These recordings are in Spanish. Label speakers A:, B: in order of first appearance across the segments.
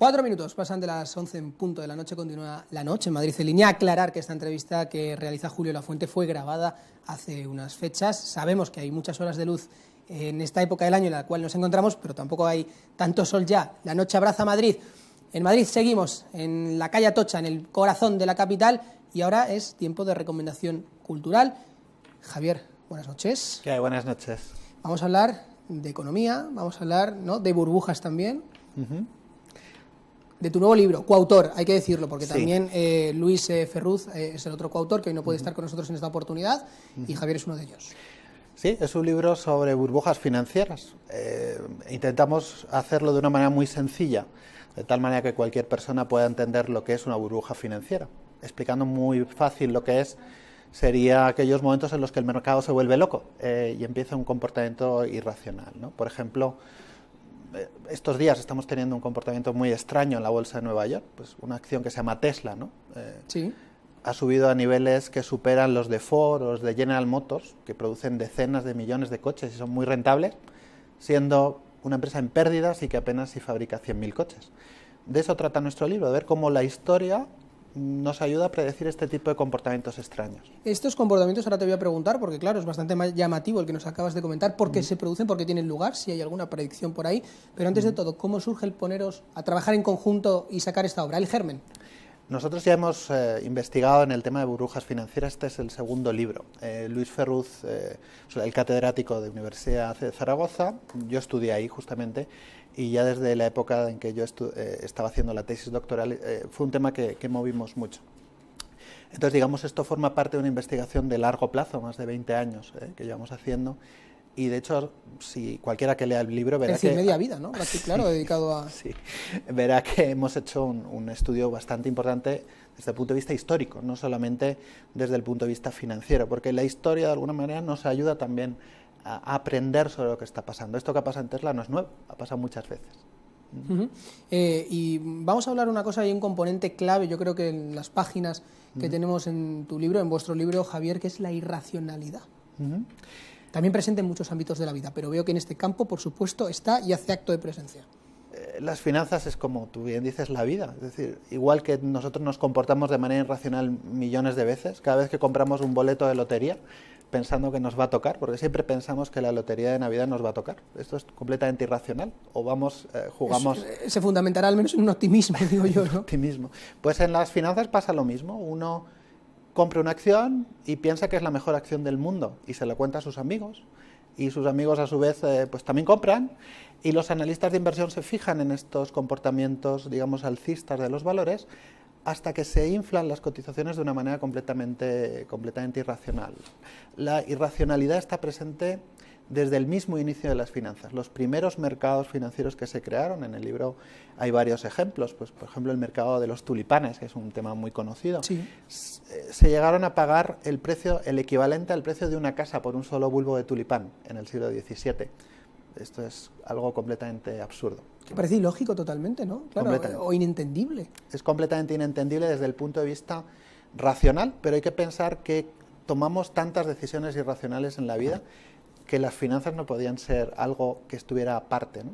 A: 4 minutos pasan de las 11 en punto de la noche, continúa la noche en Madrid en línea. Aclarar que esta entrevista que realiza Julio Lafuente fue grabada hace unas fechas. Sabemos que hay muchas horas de luz en esta época del año en la cual nos encontramos, pero tampoco hay tanto sol ya. La noche abraza Madrid. En Madrid seguimos, en la calle Atocha, en el corazón de la capital, y ahora es tiempo de recomendación cultural. Javier, buenas noches.
B: ¿Qué hay? Buenas noches.
A: Vamos a hablar de economía, vamos a hablar, ¿no?, de burbujas también. De tu nuevo libro, coautor, hay que decirlo, porque
B: sí.
A: También Luis Ferruz es el otro coautor que hoy no puede estar con nosotros en esta oportunidad, y Javier es uno de ellos.
B: Sí, es un libro sobre burbujas financieras. Intentamos hacerlo de una manera muy sencilla, de tal manera que cualquier persona pueda entender lo que es una burbuja financiera. Explicando muy fácil lo que es, sería aquellos momentos en los que el mercado se vuelve loco y empieza un comportamiento irracional, ¿no? Por ejemplo, estos días estamos teniendo un comportamiento muy extraño en la bolsa de Nueva York, pues una acción que se llama Tesla, ¿no?
A: Sí.
B: Ha subido a niveles que superan los de Ford o los de General Motors, que producen decenas de millones de coches y son muy rentables, siendo una empresa en pérdidas y que apenas si fabrica 100.000 coches. De eso trata nuestro libro, de ver cómo la historia nos ayuda a predecir este tipo de comportamientos extraños.
A: Estos comportamientos ahora te voy a preguntar, porque claro, es bastante más llamativo el que nos acabas de comentar, por qué se producen, por qué tienen lugar, si hay alguna predicción por ahí, pero antes de todo, ¿cómo surge el poneros a trabajar en conjunto y sacar esta obra, el germen?
B: Nosotros ya hemos investigado en el tema de burbujas financieras, este es el segundo libro. Luis Ferruz, el catedrático de Universidad de Zaragoza, yo estudié ahí justamente, y ya desde la época en que yo estaba haciendo la tesis doctoral, fue un tema que movimos mucho. Entonces, digamos, esto forma parte de una investigación de largo plazo, más de 20 años que llevamos haciendo, y de hecho, si cualquiera que lea el libro verá que...
A: media vida, ¿no? Aquí, claro, dedicado a...
B: Sí, verá que hemos hecho un estudio bastante importante desde el punto de vista histórico, no solamente desde el punto de vista financiero, porque la historia de alguna manera nos ayuda también a aprender sobre lo que está pasando. Esto que ha pasado en Tesla no es nuevo, ha pasado muchas veces.
A: Y vamos a hablar una cosa, hay un componente clave, yo creo que en las páginas que tenemos en tu libro, en vuestro libro, Javier, que es la irracionalidad. También presente en muchos ámbitos de la vida, pero veo que en este campo, por supuesto, está y hace acto de presencia.
B: Las finanzas es, como tú bien dices, la vida. Es decir, igual que nosotros nos comportamos de manera irracional millones de veces, cada vez que compramos un boleto de lotería, pensando que nos va a tocar, porque siempre pensamos que la lotería de Navidad nos va a tocar. Esto es completamente irracional. O jugamos...
A: Se fundamentará al menos en un optimismo, digo yo, ¿no?
B: Optimismo. Pues en las finanzas pasa lo mismo. Uno compra una acción y piensa que es la mejor acción del mundo y se lo cuenta a sus amigos, y sus amigos a su vez pues también compran, y los analistas de inversión se fijan en estos comportamientos, digamos, alcistas de los valores, hasta que se inflan las cotizaciones de una manera completamente irracional. La irracionalidad está presente desde el mismo inicio de las finanzas. Los primeros mercados financieros que se crearon, en el libro hay varios ejemplos, pues por ejemplo el mercado de los tulipanes, que es un tema muy conocido.
A: Sí.
B: Se llegaron a pagar el equivalente al precio de una casa por un solo bulbo de tulipán en el siglo XVII. Esto es algo completamente absurdo.
A: Que parece ilógico totalmente, ¿no? Claro, o inentendible.
B: Es completamente inentendible desde el punto de vista racional, pero hay que pensar que tomamos tantas decisiones irracionales en la vida que las finanzas no podían ser algo que estuviera aparte, ¿no?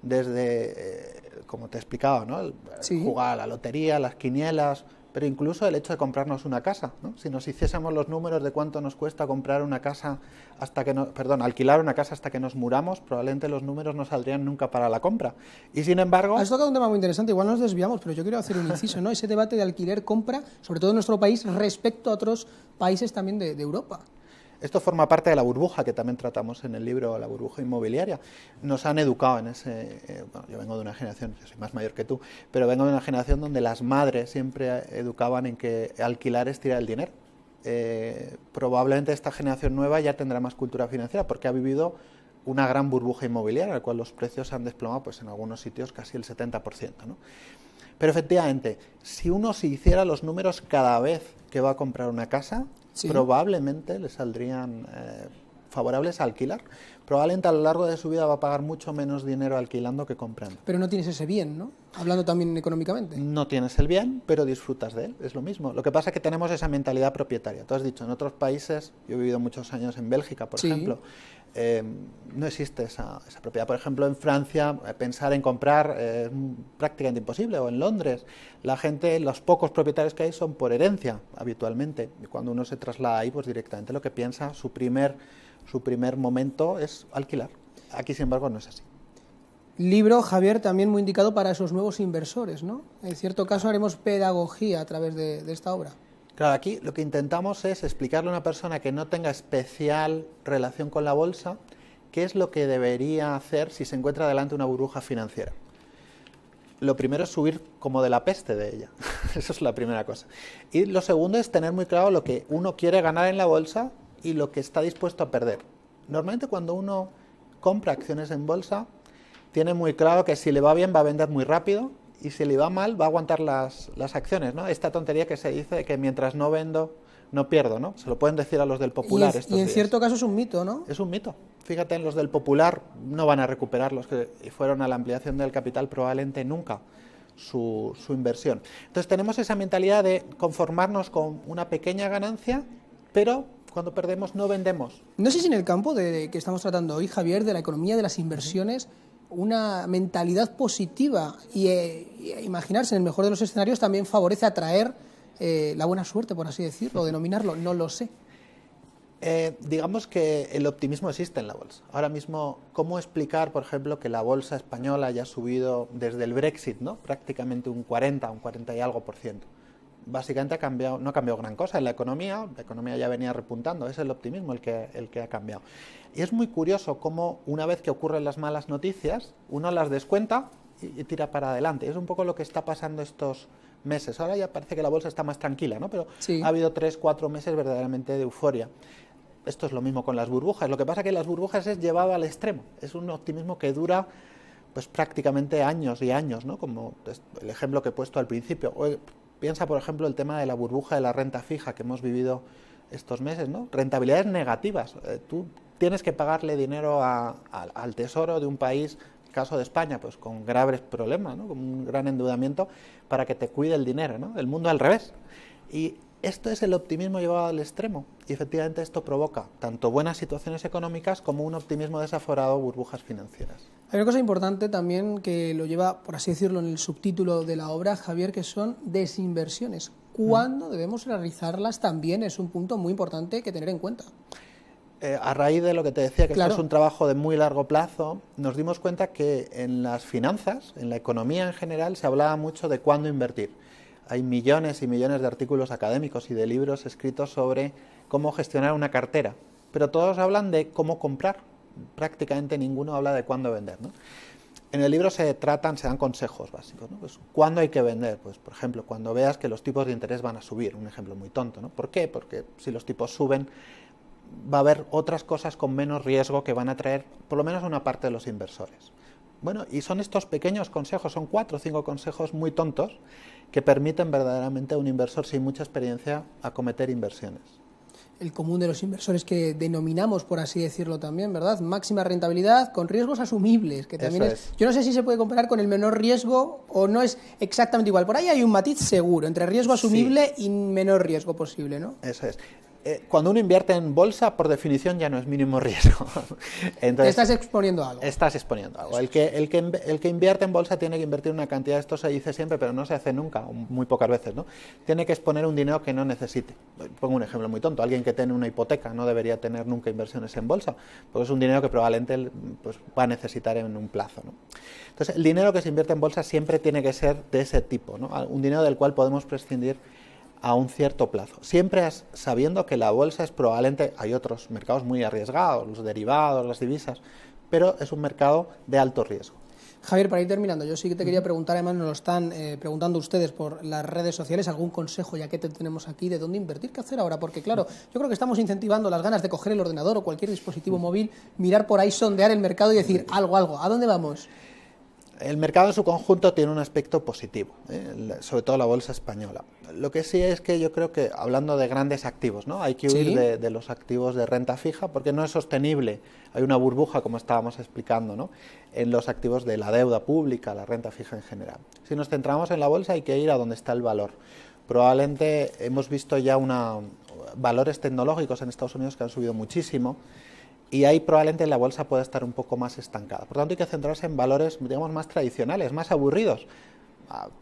B: Desde, como te explicaba, ¿no? Jugar a la lotería, las quinielas, pero incluso el hecho de comprarnos una casa, ¿no? Si nos hiciésemos los números de cuánto nos cuesta comprar una casa alquilar una casa hasta que nos muramos, probablemente los números no saldrían nunca para la compra. Y sin embargo...
A: Has tocado un tema muy interesante, igual nos desviamos, pero yo quiero hacer un inciso, ¿no? Ese debate de alquiler-compra, sobre todo en nuestro país, respecto a otros países también de Europa.
B: Esto forma parte de la burbuja que también tratamos en el libro, la burbuja inmobiliaria. Nos han educado en ese... bueno, yo vengo de una generación, yo soy más mayor que tú, pero vengo de una generación donde las madres siempre educaban en que alquilar es tirar el dinero. Probablemente esta generación nueva ya tendrá más cultura financiera porque ha vivido una gran burbuja inmobiliaria, en la cual los precios se han desplomado, pues en algunos sitios casi el 70%, ¿no? Pero efectivamente, si uno se hiciera los números cada vez que va a comprar una casa, sí, probablemente le saldrían favorables a alquilar. Probablemente a lo largo de su vida va a pagar mucho menos dinero alquilando que comprando.
A: Pero no tienes ese bien, ¿no? Hablando también económicamente.
B: No tienes el bien, pero disfrutas de él, es lo mismo. Lo que pasa es que tenemos esa mentalidad propietaria. Tú has dicho, en otros países, yo he vivido muchos años en Bélgica, por ejemplo, no existe esa propiedad. Por ejemplo, en Francia, pensar en comprar es prácticamente imposible, o en Londres. La gente, los pocos propietarios que hay son por herencia, habitualmente. Y cuando uno se traslada ahí, pues directamente lo que piensa, su primer momento es alquilar. Aquí, sin embargo, no es así.
A: Libro, Javier, también muy indicado para esos nuevos inversores, ¿no? En cierto caso haremos pedagogía a través de esta obra.
B: Claro, aquí lo que intentamos es explicarle a una persona que no tenga especial relación con la bolsa qué es lo que debería hacer si se encuentra delante de una burbuja financiera. Lo primero es huir como de la peste de ella, eso es la primera cosa. Y lo segundo es tener muy claro lo que uno quiere ganar en la bolsa y lo que está dispuesto a perder. Normalmente cuando uno compra acciones en bolsa, tiene muy claro que si le va bien va a vender muy rápido y si le va mal va a aguantar las acciones, ¿no? Esta tontería que se dice de que mientras no vendo, no pierdo, ¿no? Se lo pueden decir a los del Popular estos
A: días. Y en cierto caso es un mito, ¿no?
B: Es un mito. Fíjate, en los del Popular no van a recuperar, los que fueron a la ampliación del capital probablemente nunca su inversión. Entonces tenemos esa mentalidad de conformarnos con una pequeña ganancia, pero cuando perdemos no vendemos.
A: No sé si en el campo que estamos tratando hoy, Javier, de la economía de las inversiones, una mentalidad positiva y imaginarse en el mejor de los escenarios también favorece atraer la buena suerte, por así decirlo, denominarlo, no lo sé.
B: Digamos que el optimismo existe en la bolsa. Ahora mismo, ¿cómo explicar, por ejemplo, que la bolsa española haya subido desde el Brexit, ¿no? Prácticamente un 40 y algo por ciento? Básicamente no ha cambiado gran cosa en la economía ya venía repuntando, es el optimismo el que ha cambiado. Y es muy curioso cómo una vez que ocurren las malas noticias, uno las descuenta y tira para adelante. Es un poco lo que está pasando estos meses. Ahora ya parece que la bolsa está más tranquila, ¿no? Pero sí, ha habido 3-4 meses verdaderamente de euforia. Esto es lo mismo con las burbujas. Lo que pasa es que las burbujas es llevado al extremo. Es un optimismo que dura pues prácticamente años y años, ¿no? Como el ejemplo que he puesto al principio. Piensa, por ejemplo, el tema de la burbuja de la renta fija que hemos vivido estos meses, ¿no? Rentabilidades negativas. Tú tienes que pagarle dinero al tesoro de un país, en el caso de España, pues con graves problemas, ¿no? Con un gran endeudamiento, para que te cuide el dinero, ¿no? El mundo al revés. Y esto es el optimismo llevado al extremo. Y efectivamente esto provoca tanto buenas situaciones económicas como un optimismo desaforado, burbujas financieras.
A: Hay una cosa importante también que lo lleva, por así decirlo, en el subtítulo de la obra, Javier, que son desinversiones. ¿Cuándo debemos realizarlas? También es un punto muy importante que tener en cuenta.
B: A raíz de lo que te decía, que
A: claro,
B: esto es un trabajo de muy largo plazo, nos dimos cuenta que en las finanzas, en la economía en general, se hablaba mucho de cuándo invertir. Hay millones y millones de artículos académicos y de libros escritos sobre cómo gestionar una cartera, pero todos hablan de cómo comprar. Prácticamente ninguno habla de cuándo vender, ¿no? En el libro se dan consejos básicos, ¿no? Pues, ¿cuándo hay que vender? Pues, por ejemplo, cuando veas que los tipos de interés van a subir, un ejemplo muy tonto, ¿no? ¿Por qué? Porque si los tipos suben, va a haber otras cosas con menos riesgo que van a atraer por lo menos una parte de los inversores. Bueno, y son estos pequeños consejos, son 4 o 5 consejos muy tontos que permiten verdaderamente a un inversor sin mucha experiencia acometer inversiones.
A: El común de los inversores que denominamos, por así decirlo también, ¿verdad? Máxima rentabilidad con riesgos asumibles, que también es. Yo no sé si se puede comparar con el menor riesgo o no es exactamente igual. Por ahí hay un matiz seguro entre riesgo asumible y menor riesgo posible, ¿no?
B: Eso es. Cuando uno invierte en bolsa, por definición ya no es mínimo riesgo.
A: Entonces, te estás exponiendo a algo.
B: Estás exponiendo a algo. El que invierte en bolsa tiene que invertir una cantidad, esto se dice siempre, pero no se hace nunca, muy pocas veces, ¿no? Tiene que exponer un dinero que no necesite. Pongo un ejemplo muy tonto. Alguien que tiene una hipoteca no debería tener nunca inversiones en bolsa, porque es un dinero que probablemente pues, va a necesitar en un plazo, ¿no? Entonces, el dinero que se invierte en bolsa siempre tiene que ser de ese tipo, ¿no? Un dinero del cual podemos prescindir a un cierto plazo, siempre sabiendo que la bolsa es probablemente, hay otros mercados muy arriesgados, los derivados, las divisas, pero es un mercado de alto riesgo.
A: Javier, para ir terminando, yo sí que te quería preguntar, además nos lo están preguntando ustedes por las redes sociales, algún consejo, ya que te tenemos aquí, de dónde invertir, qué hacer ahora, porque claro, yo creo que estamos incentivando las ganas de coger el ordenador o cualquier dispositivo móvil, mirar por ahí, sondear el mercado y decir algo, ¿a dónde vamos?
B: El mercado en su conjunto tiene un aspecto positivo, sobre todo la bolsa española. Lo que sí es que yo creo que, hablando de grandes activos, ¿no? Hay que huir de los activos de renta fija porque no es sostenible. Hay una burbuja, como estábamos explicando, ¿no? En los activos de la deuda pública, la renta fija en general. Si nos centramos en la bolsa hay que ir a donde está el valor. Probablemente hemos visto ya valores tecnológicos en Estados Unidos que han subido muchísimo. y ahí probablemente la bolsa pueda estar un poco más estancada. Por tanto, hay que centrarse en valores, digamos, más tradicionales, más aburridos.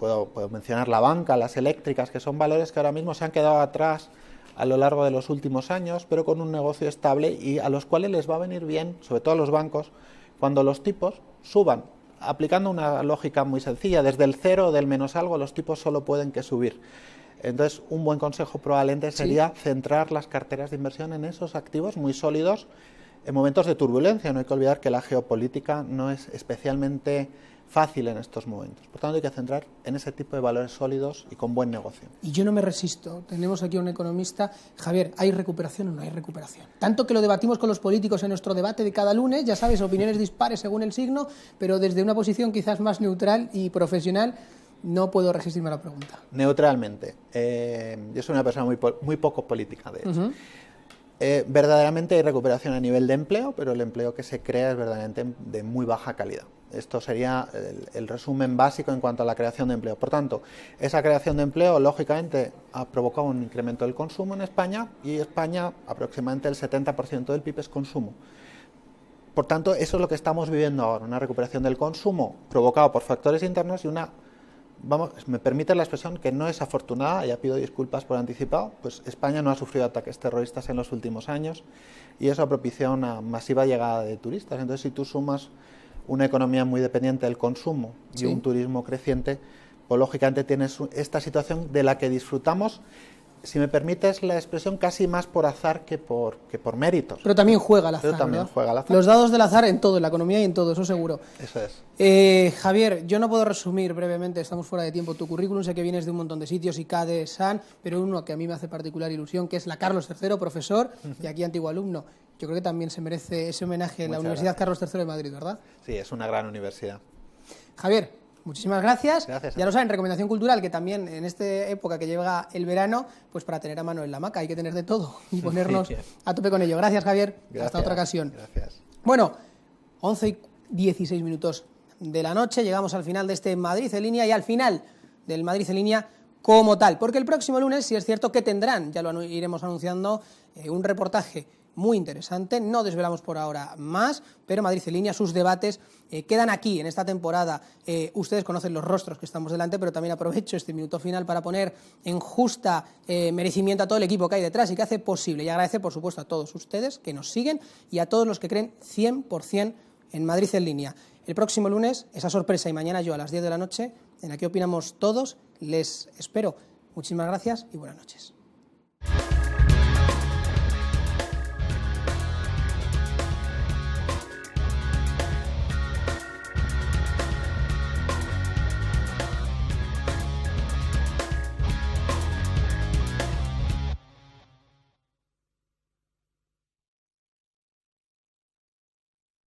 B: Puedo mencionar la banca, las eléctricas, que son valores que ahora mismo se han quedado atrás a lo largo de los últimos años, pero con un negocio estable y a los cuales les va a venir bien, sobre todo a los bancos, cuando los tipos suban, aplicando una lógica muy sencilla. Desde el cero o del menos algo, los tipos solo pueden que subir. Entonces, un buen consejo probablemente sería centrar las carteras de inversión en esos activos muy sólidos en momentos de turbulencia. No hay que olvidar que la geopolítica no es especialmente fácil en estos momentos. Por tanto, hay que centrar en ese tipo de valores sólidos y con buen negocio.
A: Y yo no me resisto. Tenemos aquí a un economista. Javier, ¿hay recuperación o no hay recuperación? Tanto que lo debatimos con los políticos en nuestro debate de cada lunes, ya sabes, opiniones dispares según el signo, pero desde una posición quizás más neutral y profesional, no puedo resistirme a la pregunta.
B: Neutralmente. Yo soy una persona muy poco política, de hecho. Verdaderamente hay recuperación a nivel de empleo, pero el empleo que se crea es verdaderamente de muy baja calidad. Esto sería el resumen básico en cuanto a la creación de empleo. Por tanto, esa creación de empleo, lógicamente, ha provocado un incremento del consumo en España, y España, aproximadamente el 70% del PIB es consumo. Por tanto, eso es lo que estamos viviendo ahora, una recuperación del consumo provocado por factores internos y una, me permite la expresión, que no es afortunada, ya pido disculpas por anticipado, pues España no ha sufrido ataques terroristas en los últimos años y eso ha propiciado una masiva llegada de turistas. Entonces, si tú sumas una economía muy dependiente del consumo y un turismo creciente, pues lógicamente tienes esta situación de la que disfrutamos, si me permites la expresión, casi más por azar que por méritos.
A: Pero también juega el azar.
B: Pero también juega el azar.
A: Los dados del azar en todo, en la economía y en todo, eso seguro.
B: Eso es.
A: Javier, yo no puedo resumir brevemente, estamos fuera de tiempo, tu currículum. Sé que vienes de un montón de sitios, ICADE, SAN, pero uno que a mí me hace particular ilusión, que es la Carlos III, profesor y aquí antiguo alumno. Yo creo que también se merece ese homenaje en la Universidad Carlos III de Madrid, ¿verdad?
B: Sí, es una gran universidad.
A: Javier, muchísimas gracias.
B: Gracias.
A: Ya lo saben, recomendación cultural, que también en esta época que llega el verano, pues para tener a mano en la hamaca hay que tener de todo y ponernos a tope con ello. Gracias, Javier.
B: Gracias.
A: Hasta otra ocasión.
B: Gracias.
A: Bueno, 11:16 de la noche, llegamos al final de este Madrid en línea y al final del Madrid en línea como tal, porque el próximo lunes sí es cierto que tendrán, ya lo iremos anunciando, un reportaje muy interesante. No desvelamos por ahora más, pero Madrid en línea, sus debates quedan aquí en esta temporada. Ustedes conocen los rostros que estamos delante, pero también aprovecho este minuto final para poner en justa merecimiento a todo el equipo que hay detrás y que hace posible, y agradecer por supuesto a todos ustedes que nos siguen y a todos los que creen 100% en Madrid en línea. El próximo lunes, esa sorpresa, y mañana yo a las 10 de la noche, en Aquí Opinamos Todos, les espero. Muchísimas gracias y buenas noches.